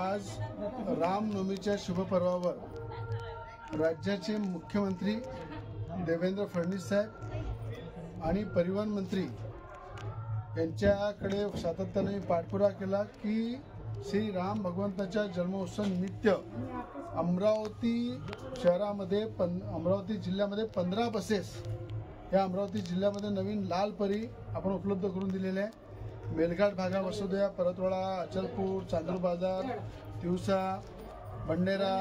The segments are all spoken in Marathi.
आज रामनवमीच्या शुभपर्वावर राज्याचे मुख्यमंत्री देवेंद्र फडणवीस साहेब आणि परिवहन मंत्री यांच्याकडे सातत्याने पाठपुरावा केला की श्री राम भगवंताच्या जन्मोत्सव निमित्त अमरावती शहरामध्ये अमरावती जिल्ह्यामध्ये 15 बसेस या अमरावती जिल्ह्यामध्ये नवीन लाल परी आपण उपलब्ध करून दिलेले आहे। मेलघाट भागा वसुदेवा, परतवाडा, अचलपूर, चांदूर बाजार, तिवसा, बंडेरा,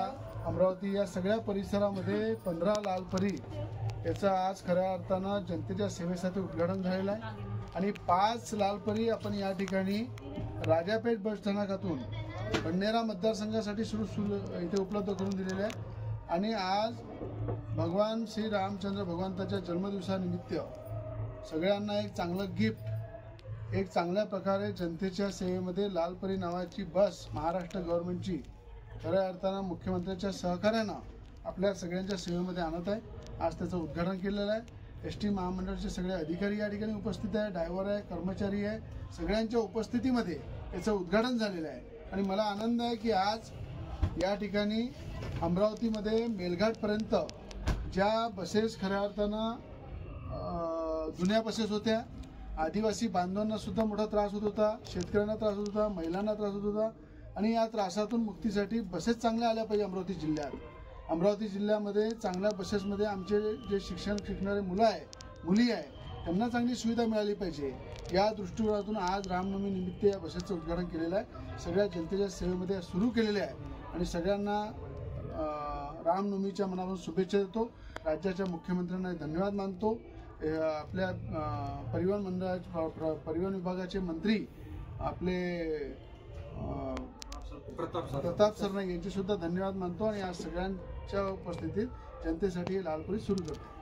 अमरावती या सगळ्या परिसरामध्ये 15 लाल परी याचा आज खऱ्या अर्थानं जनतेच्या सेवेसाठी उद्घाटन झालेलं आहे आणि 5 लाल परी आपण या ठिकाणी राजापेठ बस स्थानकातून बंडेरा मतदारसंघासाठी इथे उपलब्ध करून दिलेले आहे। आणि आज भगवान श्री रामचंद्र भगवंताच्या जन्मदिवसानिमित्त सगळ्यांना एक चांगलं गिफ्ट, एक चांगल्या प्रकारे जनतेच्या सेवेमध्ये लाल परी नावाची बस महाराष्ट्र गव्हर्नमेंटची खऱ्या अर्थानं मुख्यमंत्र्यांच्या सहकार्यानं आपल्या सगळ्यांच्या सेवेमध्ये आणत आहे। आज त्याचं उद्घाटन केलेलं आहे। एसटी महामंडळाचे सगळे अधिकारी या ठिकाणी उपस्थित आहे, ड्रायव्हर आहे, कर्मचारी आहे, सगळ्यांच्या उपस्थितीमध्ये याचं उद्घाटन झालेलं आहे। आणि मला आनंद आहे की आज या ठिकाणी अमरावतीमध्ये मेलघाटपर्यंत ज्या बसेस खऱ्या अर्थानं जुन्या बसेस होत्या, आदिवासी बांधवांना सुद्धा मोठा त्रास होत होता, शेतकऱ्यांना त्रास होत होता, महिलांना त्रास होत होता आणि या त्रासातून मुक्तीसाठी बसेस चांगल्या आल्या पाहिजे। अमरावती जिल्ह्यामध्ये चांगल्या बसेसमध्ये आमचे जे शिक्षण शिकणारे मुली आहे त्यांना चांगली सुविधा मिळाली पाहिजे। या दृष्टिकोनातून आज रामनवमी निमित्त या बसेसचं उद्घाटन केलेलं आहे, सगळ्या जनतेच्या सेवेमध्ये सुरू केलेले आहे आणि सगळ्यांना रामनवमीच्या मनापासून शुभेच्छा देतो। राज्याच्या मुख्यमंत्र्यांना धन्यवाद मानतो। आपल्या परिवहन विभागाचे मंत्री आपले प्रताप सरनाईक यांचे सुद्धा धन्यवाद मानतो आणि आज सगळ्यांच्या उपस्थितीत जनतेसाठी लाल परी सुरू करतो।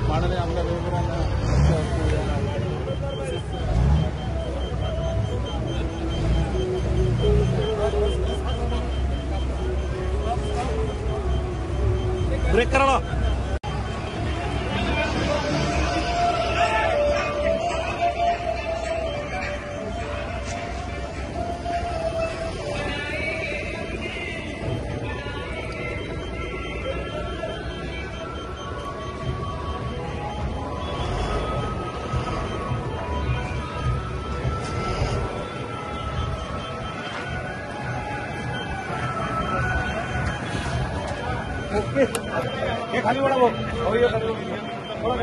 माननीय आमदार ब्रेक करा। ये खाली बड़ा वो और ये थोड़ा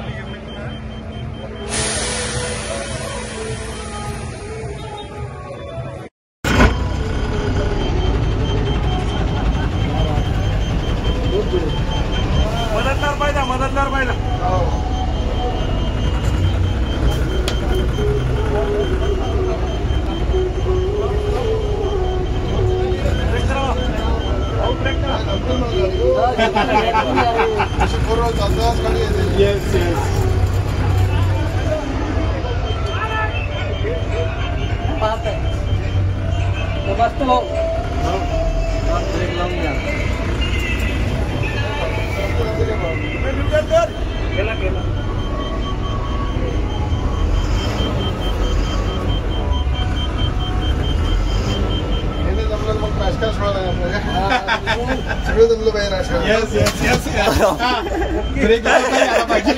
मददगार पाहिला Yes, yes. Lepas tu, Kela. सगळं जमलं पाहिजे राजकारण. Yes yes yes. ब्रेक पाहिजे.